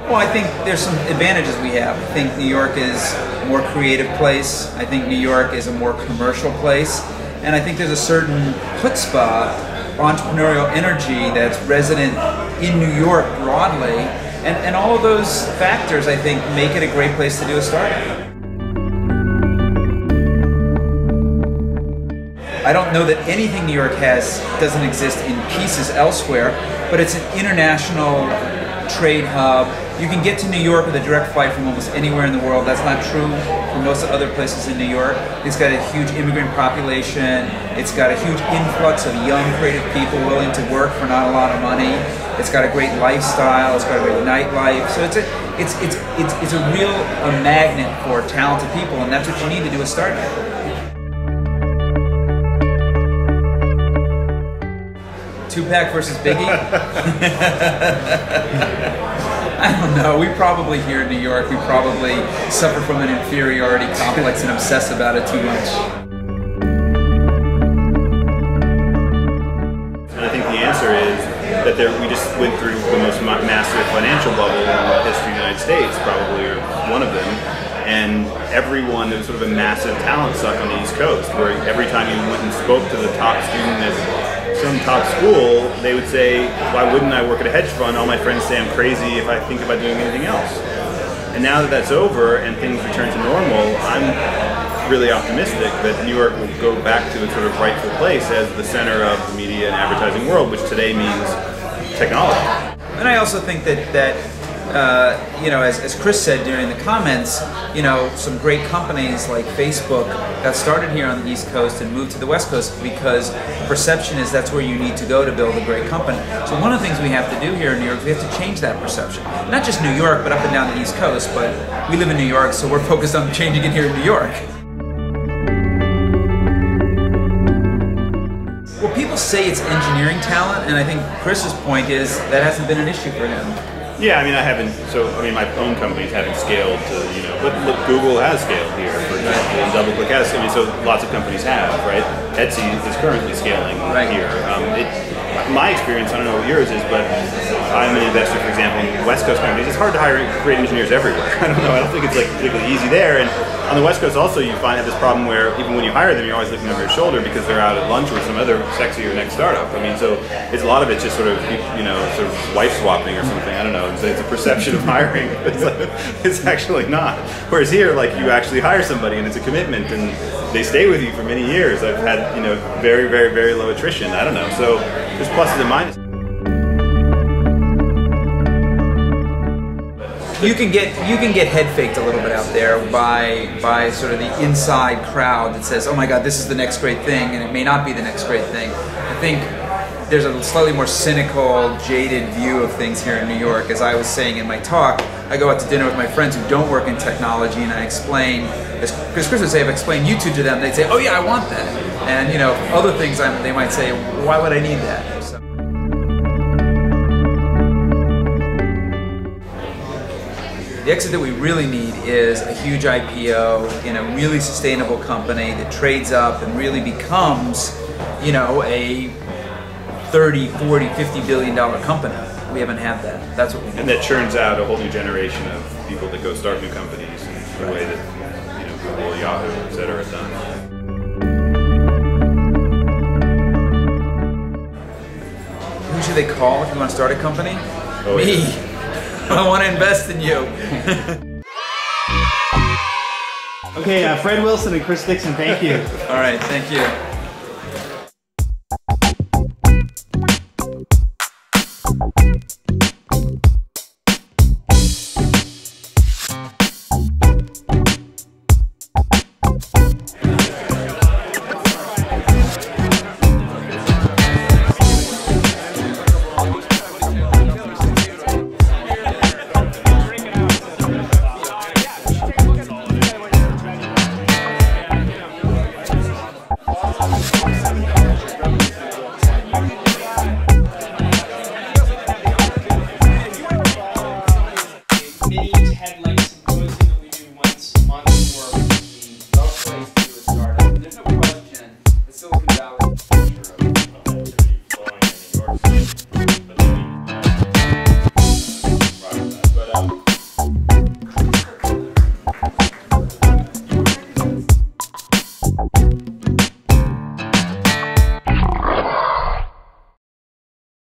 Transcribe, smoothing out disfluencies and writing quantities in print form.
Well, I think there's some advantages we have. I think New York is a more creative place. I think New York is a more commercial place. And I think there's a certain chutzpah, entrepreneurial energy that's resident in New York broadly. And all of those factors, I think, make it a great place to do a startup. I don't know that anything New York has doesn't exist in pieces elsewhere, but it's an international trade hub. You can get to New York with a direct flight from almost anywhere in the world. That's not true for most other places in New York. It's got a huge immigrant population. It's got a huge influx of young, creative people willing to work for not a lot of money. It's got a great lifestyle. It's got a great nightlife. So it's a real magnet for talented people, and that's what you need to do a startup. Tupac versus Biggie? I don't know. We probably here in New York, we probably suffer from an inferiority complex and obsess about it too much. And I think the answer is that we just went through the most massive financial bubble in the history of the United States, probably, or one of them. And everyone, there was sort of a massive talent suck on the East Coast, where every time you went and spoke to the top student at some top school, they would say, why wouldn't I work at a hedge fund? All my friends say I'm crazy if I think about doing anything else. And now that that's over and things return to normal, I'm really optimistic that New York will go back to its sort of rightful place as the center of the media and advertising world, which today means technology. And I also think that you know, as Chris said during the comments, you know, some great companies like Facebook got started here on the East Coast and moved to the West Coast because perception is that's where you need to go to build a great company. So one of the things we have to do here in New York is we have to change that perception. Not just New York, but up and down the East Coast, but we live in New York, so we're focused on changing it here in New York. Well, people say it's engineering talent, and I think Chris's point is that hasn't been an issue for him. Yeah, I mean, my own companies haven't scaled to, you know, but look, Google has scaled here, for example, and DoubleClick has, I mean, so lots of companies have, right? Etsy is currently scaling here. My experience, I don't know what yours is, but I'm an investor, for example, in West Coast companies. It's hard to hire great engineers everywhere. I don't think it's like particularly easy there. And on the West Coast also, you find this problem where even when you hire them, you're always looking over your shoulder because they're out at lunch with some other sexier next startup. I mean, so it's a lot of it's just sort of, you know, sort of wife swapping or something. I don't know. It's a perception of hiring. It's actually not. Whereas here, like, you actually hire somebody and it's a commitment and they stay with you for many years. I've had, you know, very, very, very low attrition. I don't know. So there's pluses and minuses. You can get head faked a little bit out there by sort of the inside crowd that says, oh my God, this is the next great thing, and it may not be the next great thing. I think there's a slightly more cynical, jaded view of things here in New York. As I was saying in my talk, I go out to dinner with my friends who don't work in technology, and I explain, as Chris would say, if I explain YouTube to them, they'd say, oh yeah, I want that. And you know, other things they might say, why would I need that? So. The exit that we really need is a huge IPO in a really sustainable company that trades up and really becomes, you know, a 30, 40, 50 billion dollar company. We haven't had that. That's what we need. And that churns out a whole new generation of people that go start new companies in the way that, you know, Google, Yahoo, et cetera, have done. Who should they call if you want to start a company? Oh, me. Yeah. I want to invest in you. Okay, Fred Wilson and Chris Dixon, thank you. All right, thank you.